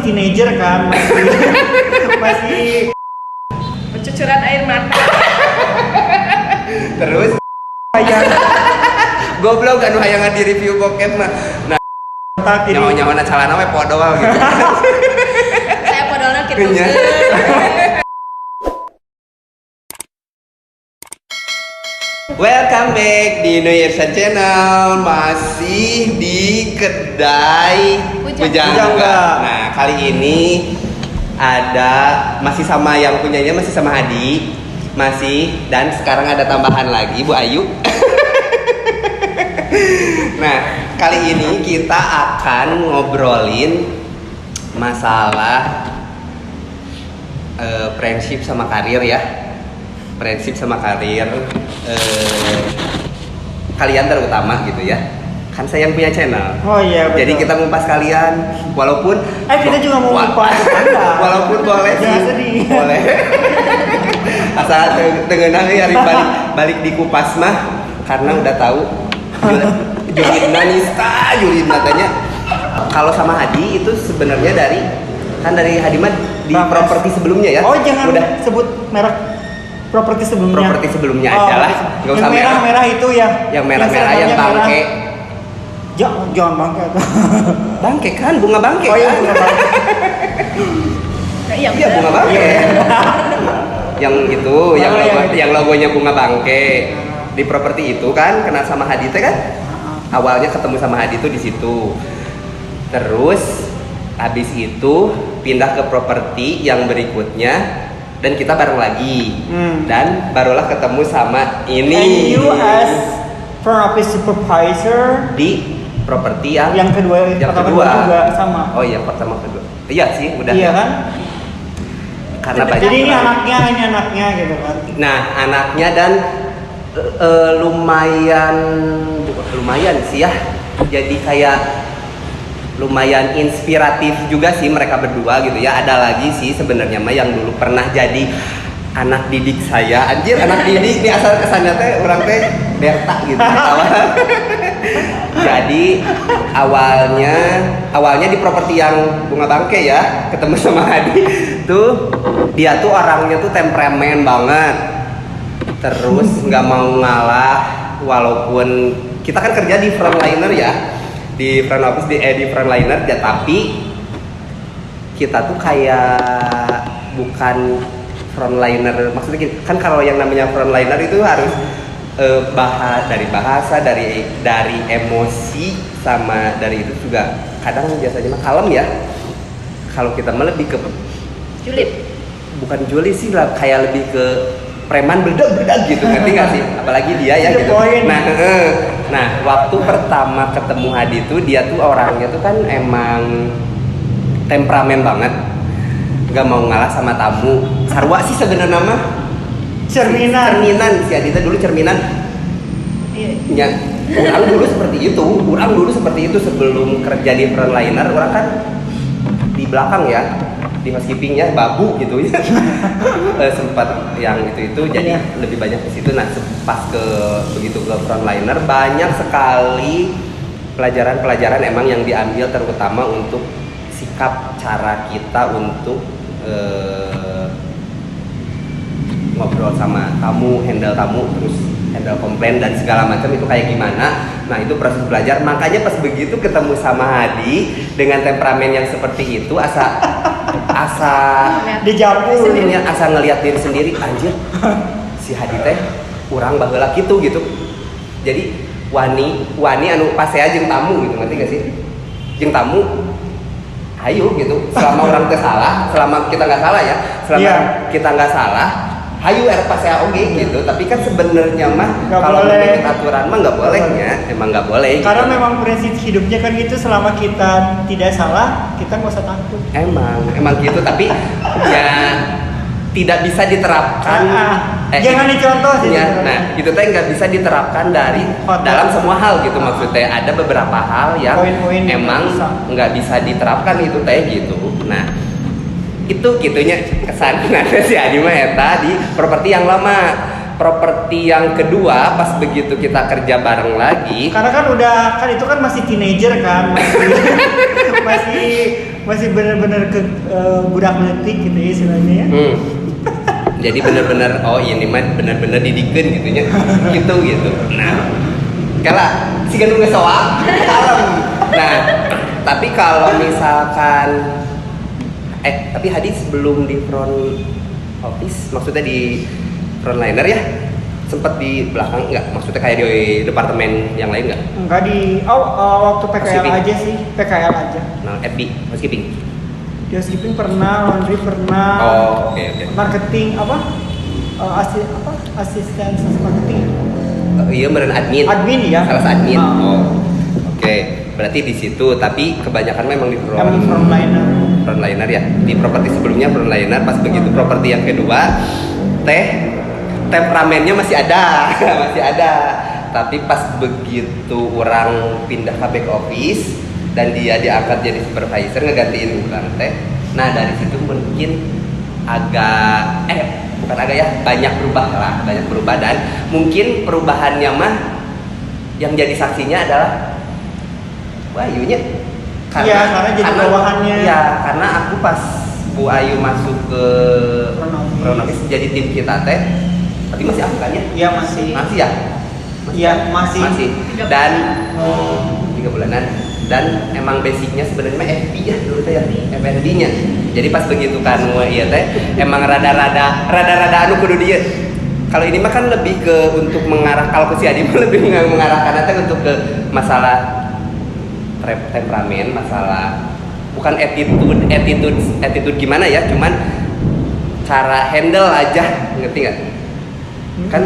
teenager kan, masih pencucuran air mata. Terus kayak goblok anu hayangan di review bokep mah. Nah, tadi nyawa-nyawana calana we podo wae gitu. Saya podolna kitu. Nya. Welcome back di New Year Channel, masih di kedai Pujangga. Nah, kali ini masih sama yang punyanya, masih sama Hadi, dan sekarang ada tambahan lagi Bu Ayu. Nah, kali ini kita akan ngobrolin masalah friendship sama karir ya. Prinsip sama karir kalian terutama gitu ya, kan saya yang punya channel. Oh iya betul. Jadi kita ngumpas kalian, walaupun kita juga mau ngumpas Anda. walaupun boleh Jangan sih, sedih. boleh. Asal tengenang ya balik di kupas mah, karena udah tahu Julidna Nista, Julidna tanya kalau sama Hadi itu sebenarnya dari Hadi mah di properti sebelumnya ya. Oh jangan udah sebut merek properti sebelumnya aja lah, nggak usah merah itu ya. Yang merah-merah yang bangke. Jangan bangke. Bangke kan, bunga bangke. Oh iya, kan? bunga bangke. Iya, bunga bangke. Yang itu, yang logonya bunga bangke. Di properti itu kan kena sama Hadi teh kan? Awalnya ketemu sama Hadi tuh di situ. Terus habis itu pindah ke properti yang berikutnya. Dan kita bareng lagi, dan barulah ketemu sama ini. And you as front office supervisor di properti yang kedua juga sama. Oh iya, pertama kedua. Iya sih, udah. Iya kan? Karena banyak. Jadi ini anaknya gitu kan. Nah, anaknya dan lumayan sih ya. Jadi kayak lumayan inspiratif juga sih mereka berdua gitu ya. Ada lagi sih sebenarnya mah yang dulu pernah jadi anak didik saya. Anjir, anak didik di asal kesannya teh orang teh Berta gitu. Jadi awalnya di properti yang bunga bangke ya, ketemu sama Hadi tuh, dia tuh orangnya tuh temperamen banget. Terus nggak mau ngalah, walaupun kita kan kerja di frontliner ya, di front office di frontliner ya, tapi kita tuh kayak bukan frontliner. Maksudnya kan kalau yang namanya frontliner itu harus dari bahasa, dari emosi, sama dari itu juga kadang biasanya mah kalem ya. Kalau kita mah lebih ke Julid. Bukan julid sih lah, kayak lebih ke preman bedak gitu, ngerti gak sih? Apalagi dia ya gitu. Nah, waktu pertama ketemu Hadi tuh, dia tuh orangnya tuh kan emang temperamen banget, nggak mau ngalah sama tamu. Sarwa sih sebenarnya mah cerminan si Hadi tuh dulu cerminan. Ya, orang dulu seperti itu sebelum kerja di frontliner. Orang kan di belakang ya, di housekeeping ya, babu gitu ya. Sempat yang itu jadi lebih banyak ke situ. Nah, pas begitu ke frontliner, banyak sekali pelajaran emang yang diambil, terutama untuk sikap cara kita untuk ngobrol sama tamu, handle tamu, terus handle komplain dan segala macam itu kayak gimana. Nah, itu proses belajar. Makanya pas begitu ketemu sama Hadi dengan temperamen yang seperti itu, asa dijampu sendirinya, asa ngelihat diri sendiri, anjir si Hadi teh urang baheula gitu. Jadi wani anu pas saya jeung tamu gitu, ngerti gak sih? Jeung tamu hayu gitu, selama orang teh salah, selama kita nggak salah ya, kita nggak salah, hayu pas saya oke gitu. Tapi kan sebenarnya mah kalau menurut aturan mah nggak bolehnya, emang nggak boleh. Karena gitu. memang prinsip hidupnya kan gitu, selama kita tidak salah, kita nggak usah takut. Emang gitu, tapi ya tidak bisa diterapkan. Jangan dicontoh sih. Ya, nah itu teh nggak bisa diterapkan dalam semua hal gitu. Maksudnya ada beberapa hal yang poin-poin emang nggak bisa diterapkan itu teh gitu. Nah itu gitunya kesannya si Hadi mah eta di properti yang lama. Properti yang kedua pas begitu kita kerja bareng lagi, karena kan itu kan masih teenager kan, masih masih bener-bener ke budak letik gitu ya istilahnya ya. Jadi bener-bener ini mah bener-bener didikan gitunya gitu. Nah, kala si gandung ngesoak kalem. Nah, tapi kalau misalkan tapi Hadis belum di front office, maksudnya di frontliner ya? Sempet di belakang enggak? Maksudnya kayak di departemen yang lain enggak? Enggak di waktu PKL Housekeeping. aja sih, PKL aja. Nah, FB, housekeeping. Di housekeeping pernah, laundry pernah. Oh, oke. Marketing asisten marketing. Iya, meren admin. Admin ya. Salah satu admin. Ah. Oke. Berarti di situ, tapi kebanyakan memang di Frontliner. Frontliner ya. Di properti sebelumnya frontliner, pas begitu properti yang kedua, temperamennya masih ada, masih ada. Tapi pas begitu orang pindah ke back office dan dia diangkat jadi supervisor ngegantiin orang teh. Nah, dari situ mungkin bukan agak ya, banyak berubah dan mungkin perubahannya mah yang jadi saksinya adalah Wahyu nya. Karena jadi bawahannya. Iya, karena aku pas Bu Ayu masuk ke Pronovis jadi tim kita teh, tapi masih aku kan ya? Iya masih. Masih ya? Iya masih. Dan 3 bulanan. Dan emang basicnya sebenarnya mah FB ya dulu teh ya, FND nya. Jadi pas begitu kan iya teh emang rada anu kudu dia. Kalau ini mah kan lebih ke untuk mengarah, kalau ke si Adi mah lebih mengarahkan teh untuk ke masalah temperamen, masalah bukan attitude gimana ya, cuman cara handle aja, ngerti nggak? Kan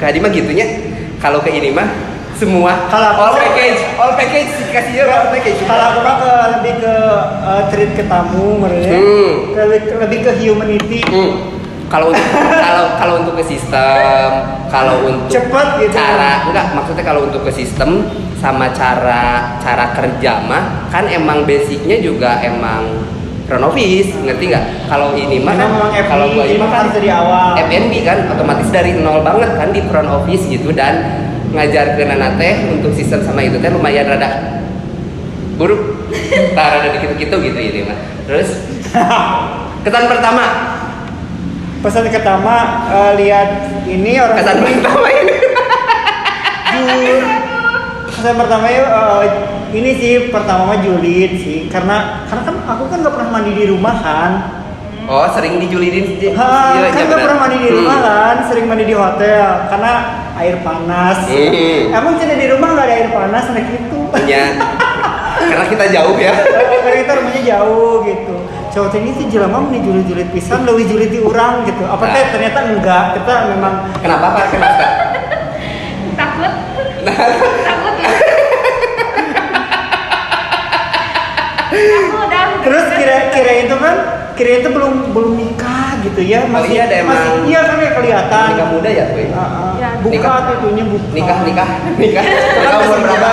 ke Adi mah gitunya. Kalau ke ini mah semua all package dikasihnya all package. Kalau aku mah lebih ke treat ke tamu mereka. Lebih ke humanity. Kalau untuk ke sistem, kalau untuk cepat gitu. Maksudnya kalau untuk ke sistem sama cara kerja mah kan emang basicnya juga emang front office, ngerti nggak? Kalau ini mah kan kalau gua ini mah kan dari awal FNB kan otomatis dari nol banget kan di front office gitu, dan ngajar ke nana teh untuk sistem sama itu teh lumayan rada buruk, rada dikit-dikit gitu ini mah. Terus kesan pertama lihat ini orang kesan pertama ini kesan pertama ini sih pertama mah julid sih, karena kan aku kan nggak pernah mandi di rumah kan. Oh, sering dijulidin sih. Kan nggak pernah mandi di rumah kan, sering mandi di hotel karena air panas. Emang cina di rumah nggak ada air panas kayak gitu. Iya. Karena kita jauh ya. Karena kita rumahnya jauh gitu. Cowok ini sih jelema meni julid-julid pisan, leuwih julid di urang gitu. Apa teh ternyata enggak, kita memang. Kenapa Pak? Kenapa? Takut. Terus kira itu belum nikah gitu ya, masih ada emang. masih iya kan ya kelihatan. Nikah muda ya, Boy? Buka tentunya buka. Nikah. Nikah umur berapa?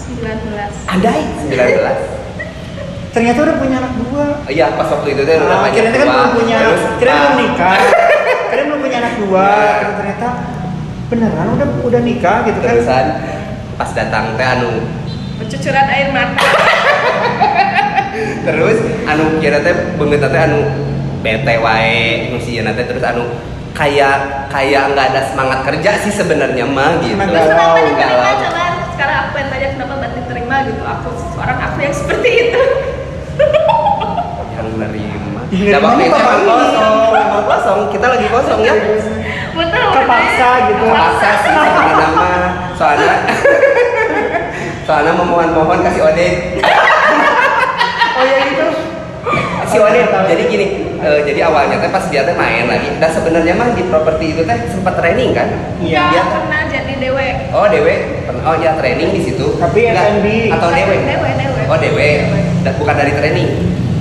19. Andai 19. Ternyata udah punya anak 2. Iya, pas waktu itu tuh udah banyak. Kira kan belum punya, belum nikah. Kira belum punya anak 2. Ternyata beneran udah nikah gitu kan. Terusan pas datang teh Pencucuran air mata. terus kira teh beungeut teh bete wae nu sieuna teh, terus kayak nggak ada semangat kerja sih sebenarnya mah gitu. Kenapa diterima coba? Sekarang aku pengen tanya kenapa Mbak diterima gitu. Aku yang seperti itu. Yang nerima. Nerima Waktu itu bapak emang kosong. Kita lagi kosong ya. Betul. Kepaksa gitu. Kepaksa sih sebenarnya nama. Soalnya memohon kasih Odin. Oh ya gitu. Si Odin. Jadi gini, jadi awalnya teh pas dia teh main lagi. Dan sebenarnya mah di properti itu teh sempat training kan? Iya. Dia Pernah jadi dewe. Oh dewe. Oh ya training di situ. Tapi FNB atau dewe? Dewe. Oh dewe. Bukan dari training.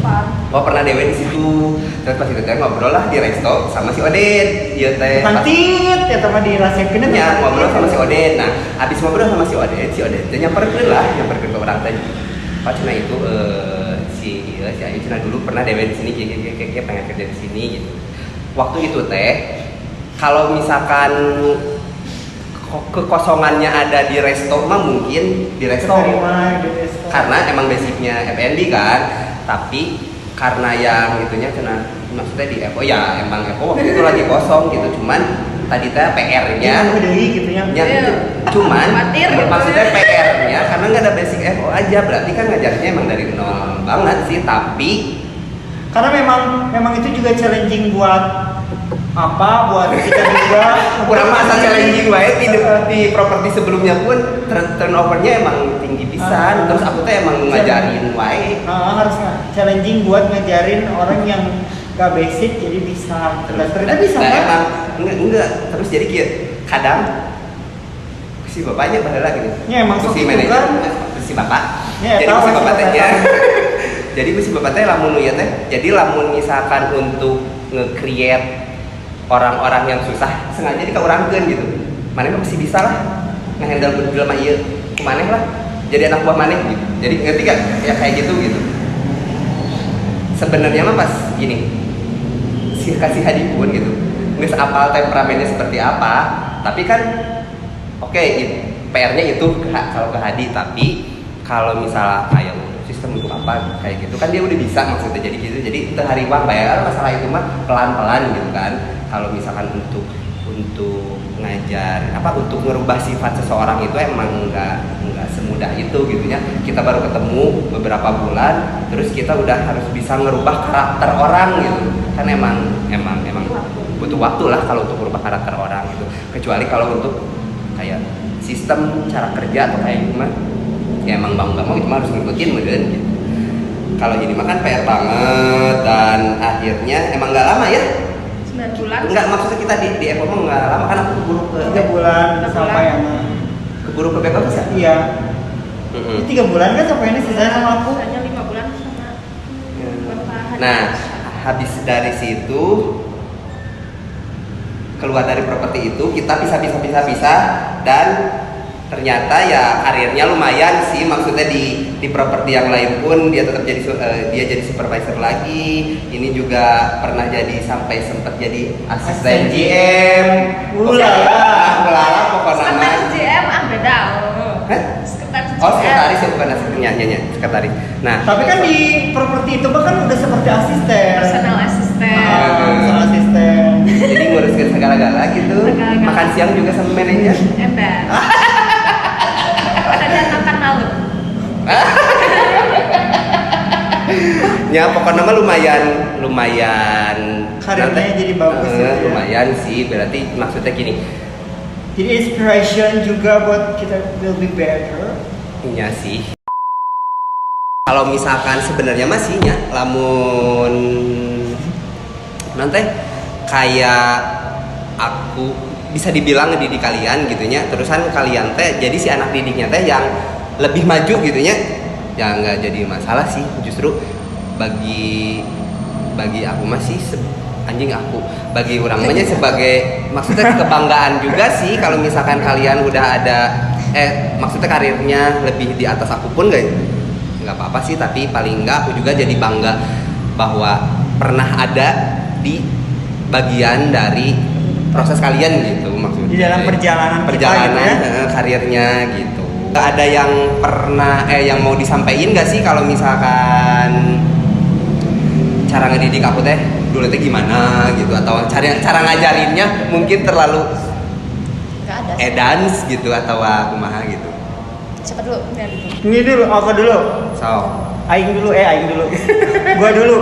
Pak. Oh pernah dewe di situ. Terus pas itu teh ngobrol lah di resto sama si Odin. Iya teh. Pantit ya teman dirasain Ya ngobrol sama si Odin. Nah habis ngobrol sama si Odin teh nyamperkeun ke orang teh. Pak cina itu si Ayu cina dulu pernah dewe di sini, kayak pengen kerja di sini gitu. Waktu itu teh kalau misalkan kekosongannya ada di resto mah mungkin di resto. Karena emang basicnya F&B kan. tapi karena yang itunya kena maksudnya di Evo ya emang Evo waktu itu lagi kosong gitu, cuman tadi teh PR-nya gitu ya. Cuman Khawatir gitu. maksudnya PR-nya karena nggak ada basic Evo aja, berarti kan ngajarnya emang dari nol banget sih, tapi Karena memang itu juga challenging buat buat kita juga. kurang masa challenging wae di properti sebelumnya pun turnovernya emang tinggi pisan. Terus aku tuh emang ngajarin wae. Harus challenging buat ngajarin orang yang gak basic jadi bisa. Ternyata bisa kan? Emang enggak. Terus jadi kayak kadang si bapaknya padahal gitu. Ya emang si sok manajer, juga. si bapak. Ya, Jadi tahu si si bapak teh bapak. ya. Jadi si bapak teh lamun ya teh. Jadi lamun misalkan untuk nge-create orang-orang yang susah sengaja dikaurangkeun gitu. Maneh masih bisa lah nge-handle berdua mah ieu. Kumaneh lah. Jadi anak buah maneh gitu. Jadi ngerti gak? Ya kayak gitu. Sebenarnya mah pas gini. Si kasih Hadi pun gitu. Geus apal temperamennya seperti apa, tapi kan oke, PR-nya itu kalau ke Hadi, tapi kalau misalnya kayak sistem untuk apa kayak gitu kan dia udah bisa maksudnya, jadi gitu. Jadi itu hari wah bayar masalah itu mah pelan-pelan gitu kan. Kalau misalkan untuk ngajar untuk merubah sifat seseorang itu emang nggak semudah itu gitu ya. Kita baru ketemu beberapa bulan terus kita udah harus bisa ngerubah karakter orang gitu kan. Emang butuh waktu lah kalau untuk merubah karakter orang gitu, kecuali kalau untuk kayak sistem cara kerja atau kayak gimana ya emang nggak mau itu mah harus ngikutin meren gitu. Kalau ini mah kan PR banget dan akhirnya emang nggak lama ya. 9 bulan. Enggak, maksudnya kita di Evo mah nggak lama kan, aku keburu ke 3 bulan sampai yang keburu ke back office ya? iya. Ini 3 bulan kan sampai ini selesai sama aku. Hanya 5 bulan sama Bapak Hadi. Nah, habis dari situ keluar dari properti itu kita bisa dan ternyata ya karirnya lumayan sih, maksudnya di properti yang lain pun dia tetap jadi dia jadi supervisor lagi. Ini juga pernah jadi sampai sempat jadi asisten GM. Ulala pokoknya mah. Sekretaris GM beda. Hah? Sekretaris GM. Oh, sekretaris ya, bukan asistennya, sekretaris. Nah, Tapi kan di properti itu kan udah seperti asisten. Personal assistant. Personal asisten. jadi nguruskan segala-gala gitu. Segala-gala. Makan siang juga sama manajer. Ember. Ada makan malam. Ya pokoknya mah lumayan Karirnya nanti- jadi bagus gitu ya. lumayan sih, berarti maksudnya gini. Jadi inspiration juga buat kita will be better. Iya sih. Kalau misalkan sebenarnya masihnya lamun nanti kayak aku bisa dibilang ngedidik kalian gitunya, terusan kalian teh jadi si anak didiknya teh yang lebih maju gitunya, ya nggak jadi masalah sih. Justru bagi aku masih anjing aku bagi orang namanya sebagai maksudnya kebanggaan juga sih kalau misalkan kalian udah ada maksudnya karirnya lebih di atas aku pun nggak apa-apa sih, tapi paling nggak aku juga jadi bangga bahwa pernah ada di bagian dari proses kalian gitu, maksudnya Di dalam perjalanan kita perjalanan gitu ya. karirnya gitu. Ada yang pernah yang mau disampaikan nggak sih kalau misalkan cara ngedidik aku teh dulu teh gimana gitu, atau cara ngajarinnya mungkin terlalu Nggak ada. edans gitu atau kumaha gitu. Siapa dulu? Dari itu. Ini dulu, aku dulu. So, Aing dulu. Gua dulu.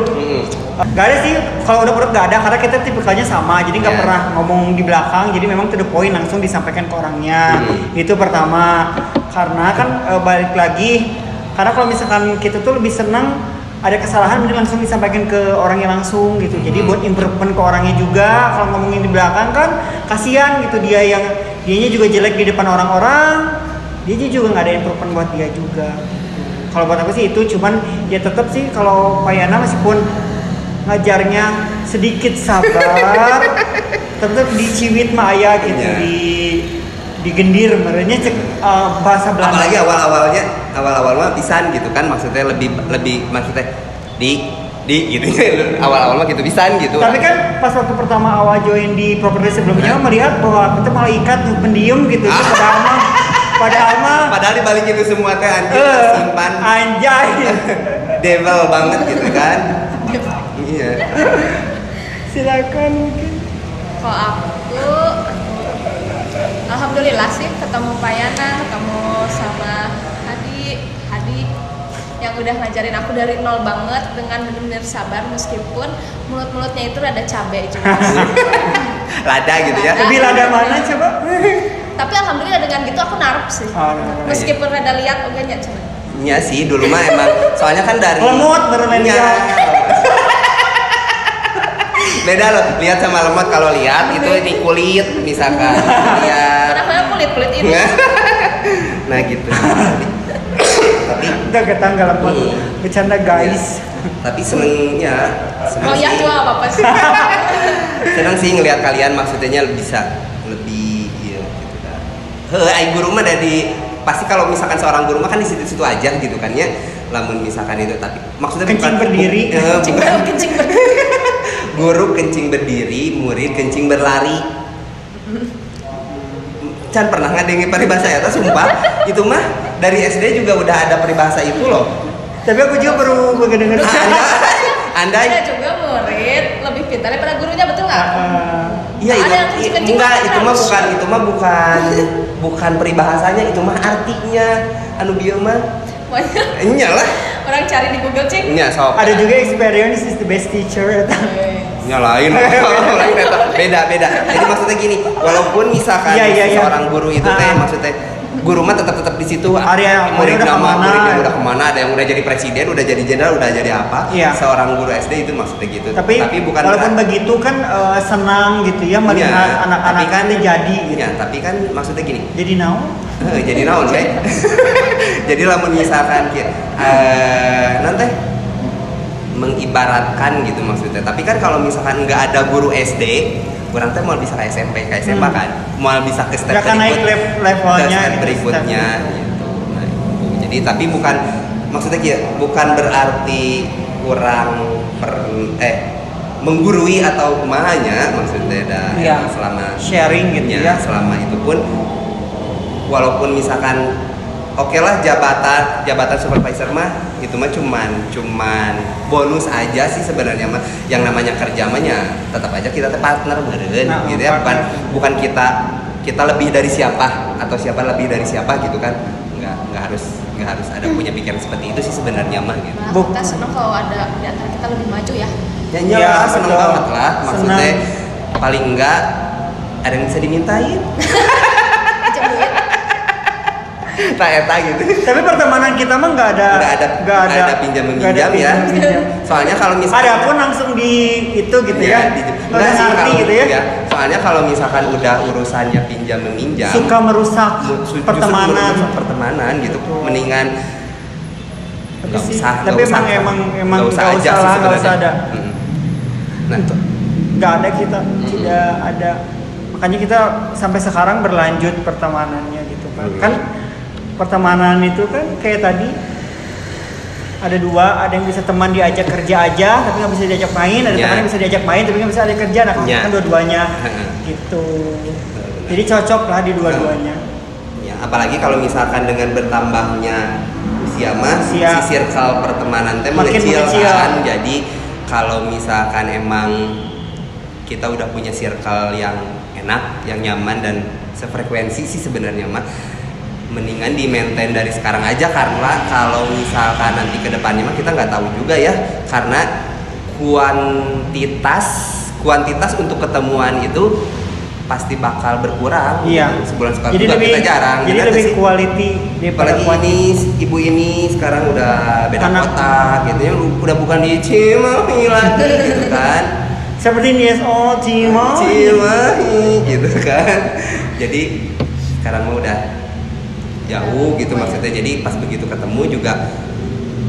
Gak ada sih, kalau udah gak ada karena kita tipikalnya sama, jadi nggak Yeah. pernah ngomong di belakang, jadi memang to the point langsung disampaikan ke orangnya. Itu pertama. Karena kan balik lagi, karena kalau misalkan kita tuh lebih senang ada kesalahan mending langsung disampaikan ke orangnya langsung gitu. Jadi buat improvement ke orangnya juga. Kalau ngomongin di belakang kan kasihan gitu, dianya juga jelek di depan orang-orang, dia juga nggak ada improvement buat dia juga. Kalau buat aku sih itu, cuman ya tetap sih kalau Pak Yana meskipun ngajarnya sedikit sabar, tetap diciwit mah aya gitu, Yeah. digendir merenya cek bahasa Belanda. apalagi awal-awal mah pisan gitu kan, maksudnya lebih maksudnya di gitu awal-awal mah gitu pisan gitu. Tapi kan pas waktu pertama awal join di properti sebelumnya melihat bahwa kita malaikat pendiam gitu, padahal mah padahal dibalikin itu semua teh anjing simpan. anjay. devil banget gitu kan. Iya. Silakan mungkin. Kalau aku alhamdulillah sih ketemu Payana, ketemu sama Hadi yang udah ngajarin aku dari nol banget dengan benar-benar sabar meskipun mulut-mulutnya itu rada cabe juga. Lada gitu ya. Lebih lada mana coba? Tapi alhamdulillah dengan gitu aku narup sih. Oh, Meskipun rada lihat oke nya cuman. Iya sih, dulu mah emang soalnya kan dari Lemot bermain Iya. dia. Beda loh, lihat sama lemot. Kalau lihat itu di kulit misalkan. Lihat. Kenapa kulit ini? Nah gitu. Tapi Udah ketanggal lemot. Bercanda guys. tapi senengnya Oh ya sih. cuma apa sih? Senang sih ngelihat kalian maksudnya bisa lebih iya gitu kan. Ai guru mah dari pasti kalau misalkan seorang guru mah kan di situ-situ aja gitu kan ya. Lamun misalkan itu tapi maksudnya Kencing berdiri. Kencing Guru kencing berdiri, murid kencing berlari. Can pernah ngadengin peribahasa ya, sumpah. Itu mah dari SD juga udah ada peribahasa itu loh. Tapi aku juga baru mendengar. Anda Ada juga murid lebih pintar daripada gurunya, betul nggak? iya Ada yang itu kencing-kencing enggak pakai itu mah bukan peribahasanya, itu mah artinya anu dia mah. Nyalah. Orang cari di Google cek. Nya sok. Ada juga experience is the best teacher. Nyalain beda jadi maksudnya gini, walaupun misalkan Iya. seorang guru itu teh maksudnya guru mah tetap di situ Area murid udah nama kemana. muridnya udah kemana, ada yang udah jadi presiden, udah jadi jenderal, udah jadi apa. Iya. Seorang guru SD itu maksudnya gitu, Tapi bukan walaupun berarti- begitu kan tapi gitu ya melihat Iya, anak-anak tapi kan itu jadi gitu. Iya, tapi kan maksudnya gini. Jadi naon? Jadi naon we? Jadi lamun misalkan nanti mengibaratkan gitu maksudnya. Tapi kan kalau misalkan nggak ada guru SD, kurang teh mau bisa ke SMP, ke SMA kan, mau bisa ke step Nggak akan naik levelnya ke step gitu, berikutnya gitu. Nah, itu. Jadi tapi maksudnya bukan berarti kurang menggurui atau kumahanya maksudnya Iya. selama Sharing gitu ya. selama itu pun walaupun misalkan oke lah jabatan supervisor mah itu mah cuman bonus aja sih sebenarnya mah. Yang namanya kerja mah ya tetap aja kita partner meureun Nah, gitu ya, partner. bukan kita lebih dari siapa atau siapa lebih dari siapa gitu kan. Nggak harus ada punya pikiran seperti itu sih sebenarnya mah gitu. Nah, kita senang kalau ada di antara kita lebih maju ya. Ya Iya, iyalah, seneng betul. banget lah maksudnya. Senang. Paling enggak ada yang bisa dimintain. Pinjam duit. Tak eta gitu. Tapi pertemanan kita mah nggak ada pinjam nggak ada menginjam ya. pinjam-menginjam. Soalnya kalau misalkan Ada pun langsung di itu gitu ya. enggak Udah sih ngerti kalau gitu ya. Soalnya kalau misalkan udah urusannya pinjam meminjam Suka merusak justru pertemanan. merusak pertemanan gitu. Betul. Mendingan Tapi nggak sih- usah. tapi nggak usah. emang Nggak usah nggak aja usah sih lah, nggak usah sebenarnya. ada. Nah itu. Nggak ada kita tidak ada, makanya kita sampai sekarang berlanjut pertemanannya gitu kan. Kan pertemanan itu kan kayak tadi ada dua, ada yang bisa teman diajak kerja aja tapi nggak bisa diajak main, ada Ya. teman yang bisa diajak main tapi nggak bisa diajak kerja. Nah Ya. kan dua-duanya gitu. Jadi cocok lah di dua-duanya. Ya, apalagi kalau misalkan dengan bertambahnya usia mah si Usia. circle pertemanan teh Makin mengecil mengecil. kan. Jadi kalau misalkan emang kita udah punya circle yang enak, yang nyaman dan sefrekuensi sih sebenarnya mah mendingan di maintain dari sekarang aja, karena kalau misalkan nanti ke depannya mah kita nggak tahu juga ya, karena kuantitas untuk ketemuan itu pasti bakal berkurang. Iya. Sebulan sekali Jadi juga lebih kita jarang. jadi benar lebih sih? quality daripada Apalagi quantity. ibu ini sekarang udah beda Anak. kota gitu ya, udah bukan di Cimahi lagi gitu kan. Seperti NSO Cimahi. Cimahi gitu kan. Jadi sekarang mah udah jauh gitu maksudnya. Jadi pas begitu ketemu juga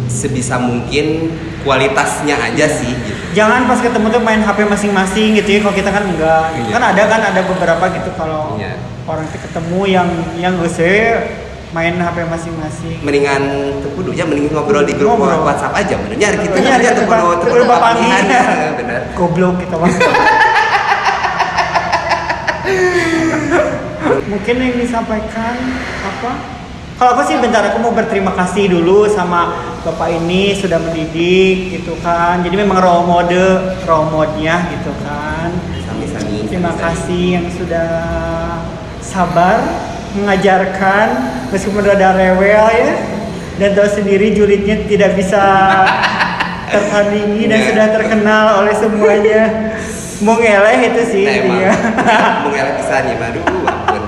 sebisa mungkin kualitasnya aja sih gitu. Jangan pas ketemu tuh main HP masing-masing gitu ya. Kalau kita kan enggak. Iya. Kan ada beberapa gitu kalau Iya. orang tuh ketemu yang gue main HP masing-masing. Mendingan kudu ya mending ngobrol di grup Ngobrol. WhatsApp aja bener nyari gitu Iya, aja tuh Pak. kudu Bapangi. bener. Goblok kita mah. Mungkin yang disampaikan apa? Kalau aku sih bentar, aku mau berterima kasih dulu sama bapak ini sudah mendidik gitu kan. Jadi memang role model-nya gitu kan. Sami-sami. Terima kasih yang sudah sabar mengajarkan meskipun ada rewel ya. Dan tahu sendiri julidnya tidak bisa tertandingi dan sudah terkenal oleh semuanya. Bung Eleh itu sih dia. Bung Eleh bisa nih, aduh ampun.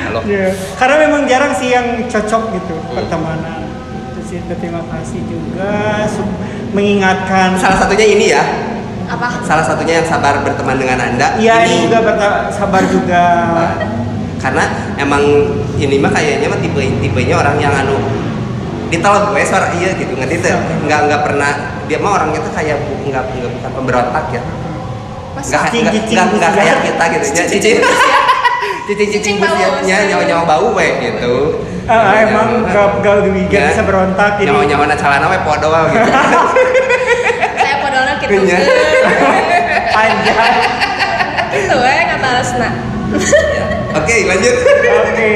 Halo. Ya, karena memang jarang sih yang cocok gitu pertemanan. Terus itu terima kasih juga mengingatkan. Salah satunya ini ya. Apa? Salah satunya yang sabar berteman dengan Anda. Iya, ini juga sabar juga. Karena emang ini mah kayaknya mah tipenya orang yang ditelan gue suara iya gitu ngerti tuh. Nggak pernah dia mah orangnya tuh kayak bukan pemberontak ya. Nggak kayak kita gitu nya cicing busnya nyawa bau weh gitu. Emang gak bisa berontak jadi nyawa calana weh podo gitu. Saya podona gitu. Panjang. Gitu kata Resna. Oke, lanjut. Oke.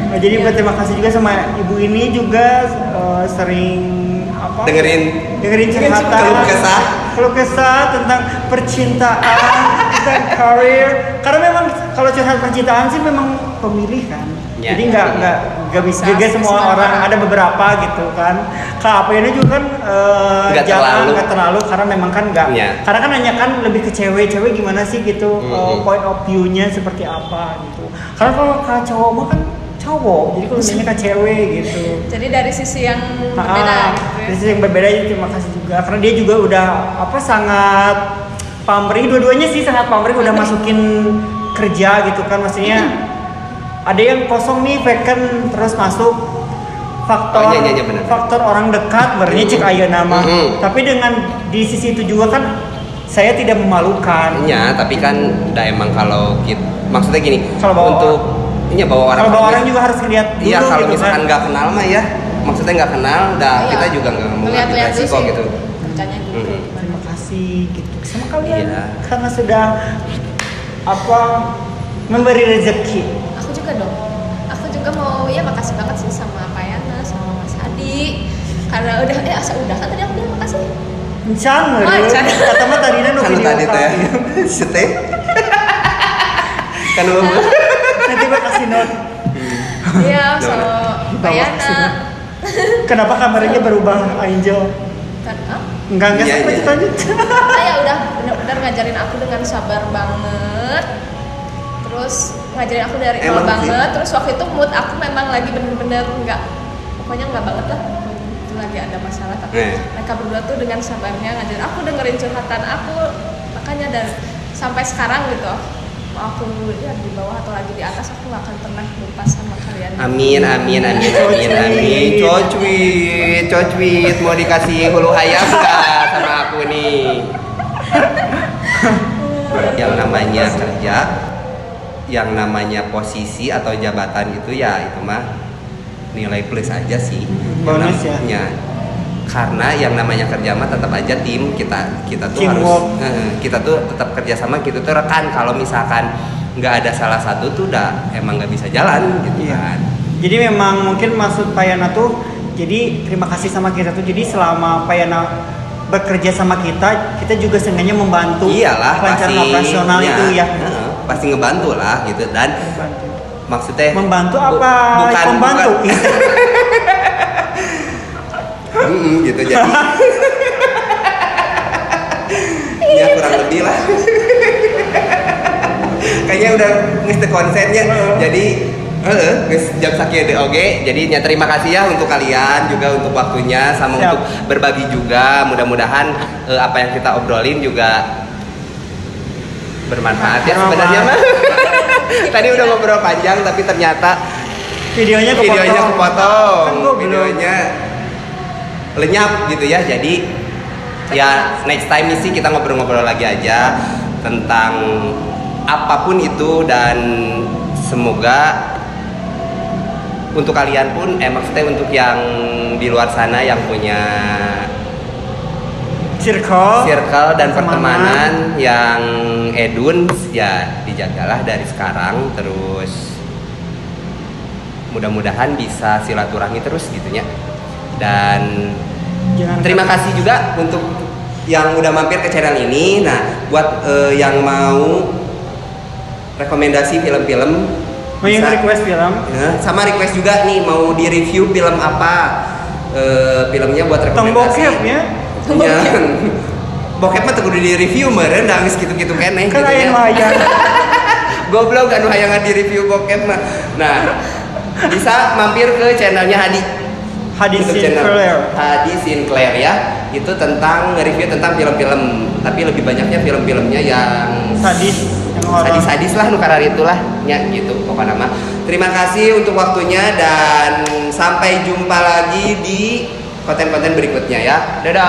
Nah, jadi berterima kasih juga sama ibu ini juga sering dengerin curhatan, keluh kesah tentang percintaan, tentang karir. Karena memang kalau curhat percintaan sih memang pemilih kan. Ya, jadi nggak bisa juga semua orang, ada beberapa gitu kan. Kak apa ini juga kan nggak terlalu karena memang kan nggak. Ya. Karena kan nanya kan lebih ke cewek gimana sih gitu point of view-nya seperti apa gitu. Karena kalau Kak cowok mah kan cowok, jadi kalau nanya ke cewek gitu. Jadi dari sisi yang berbeda gitu ya. Dari sisi yang berbeda, terima kasih juga karena dia juga udah sangat pamrih, dua-duanya sih sangat pamrih udah masukin kerja gitu kan, maksudnya ada yang kosong nih vacant terus masuk faktor faktor orang dekat berarti cek aya nama. Tapi dengan di sisi itu juga kan saya tidak memalukan. Iya, tapi kan udah emang kalau kita maksudnya gini, kalau untuk bawa orang. Kalau bawa orang juga harus lihat dulu. Iya, kalau gitu misalkan nggak kenal mah ya, maksudnya nggak kenal, kita juga nggak mau ngambil resiko gitu. Kerjanya gitu. Terima kasih gitu sama kalian karena sudah memberi rezeki. Aku juga dong. Aku juga mau makasih banget sih sama Payana, sama Mas Adi. Karena udah kan tadi aku bilang makasih. Encan, kata mah tadi nu video tadi teh. Sete. Kan nanti gue kasih note. Iya, sama Payana. Kenapa kameranya berubah, Angel? Enggak lanjut. Saya udah benar-benar ngajarin aku dengan sabar banget. Terus ngajarin aku dari nol banget. Terus waktu itu mood aku memang lagi bener-bener pokoknya nggak banget lah. Itu lagi ada masalah. Tapi mereka berdua tuh dengan sabarnya ngajarin aku, dengerin curhatan aku. Makanya dan sampai sekarang gitu, mau aku di bawah atau lagi di atas, aku nggak akan pernah lupa sama kalian. Amin. Cocwit mau dikasih hulu hayam nggak sama aku nih? Yang namanya kerja, yang namanya posisi atau jabatan itu itu mah nilai plus aja sih. Bonus ya. Karena yang namanya kerja mah tetap aja tim kita tuh kita tuh tetap kerjasama, kita tuh rekan. Kalau misalkan nggak ada salah satu tuh emang nggak bisa jalan gitu kan. Jadi memang mungkin maksud Payana tuh, jadi terima kasih sama kita tuh. Jadi selama Payana bekerja sama kita juga sengaja membantu kelancaran operasional itu ya. Pasti ngebantu lah gitu dan maksudnya membantu apa? Bukan membantu. Gitu jadi. Ya kurang lebih lah. Kayaknya udah ngiste konsennya. Jadi jam sakit oke. Jadi terima kasih ya untuk kalian juga untuk waktunya sama untuk berbagi juga. Mudah-mudahan apa yang kita obrolin juga bermanfaat ya sebenarnya mah. Tadi udah ngobrol panjang tapi ternyata videonya kepotong. Videonya lenyap gitu ya. Jadi ya next time sih kita ngobrol-ngobrol lagi aja tentang apapun itu, dan semoga untuk kalian pun maksudnya untuk yang di luar sana yang punya circle dan pertemanan yang edun ya dijagalah dari sekarang. Terus mudah-mudahan bisa silaturahmi terus gitunya. Dan Jangan terima kasih juga untuk yang udah mampir ke channel ini. Nah, buat yang mau rekomendasi film-film, mau yang request film, ya, sama request juga nih mau di review film apa, filmnya buat tentang rekomendasi. bokep ya. Ya. Bokep mah kudu di review meureun nangis gitu-gitu keneh Kan gitu aya ya. mayang. Goblok anu hayangan di review bokep mah. Nah, bisa mampir ke channelnya Hadi. Hadi YouTube channel Sinclair. Hadi Sinclair ya. Itu tentang nge-review tentang film-film, tapi lebih banyaknya film-filmnya yang Sadis, yang horor. sadis-sadis lah nu karar itulah nya gitu pokoknya mah. Terima kasih untuk waktunya dan sampai jumpa lagi di konten-konten berikutnya ya. Dadah.